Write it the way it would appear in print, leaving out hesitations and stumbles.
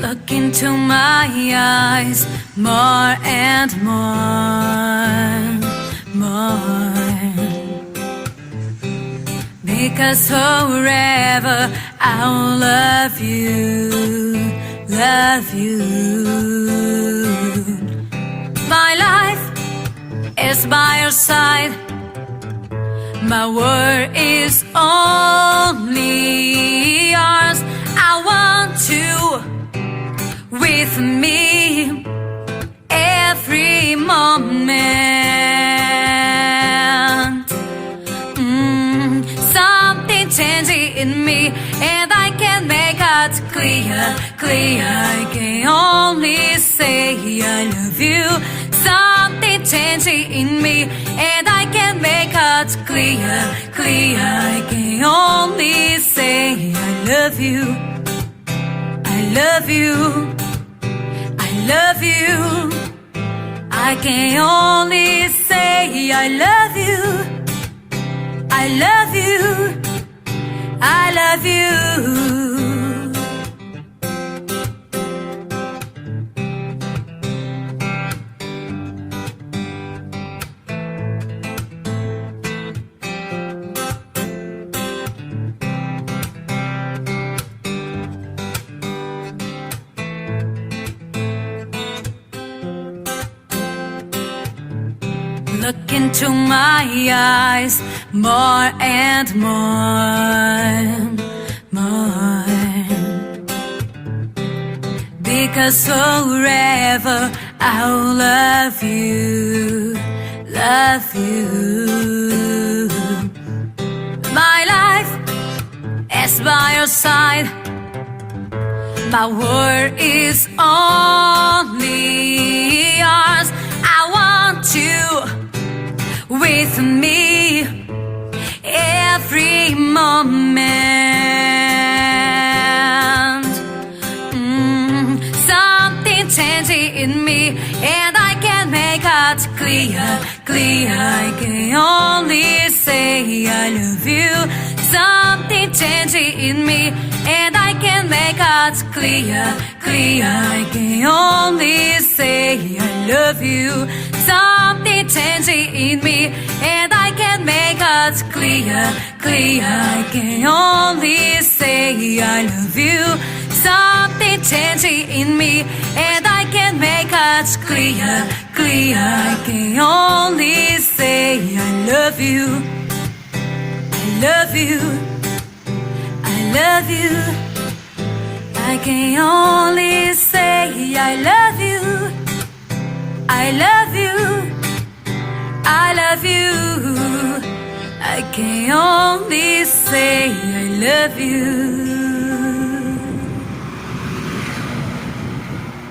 Look into my eyes more and more. Because forever I'll love you. My life is by your side. My word is only yours. I want you with me every moment. Something changing in me, and I can make it clear. I can only say I love you. Something changing in me, and I can make it clear. I can only say I love you. I love you. I love you. I can only say I love you. I love you. I love you. Look into my eyes more and more. Because forever I'll love you. My life is by your side. My word is only yours. I want you with me every moment. Something changing in me, and I can make it clear. I can only say I love you. Something changing in me, and I can make it clear. I can only say I love you. Something changing in me, and I can make it clear. I can only say I love you. Something changing in me, and I can make it clear. I can only say I love you. I love you. I love you. I can only say I love you. I love you. I love you. I can only say I love you.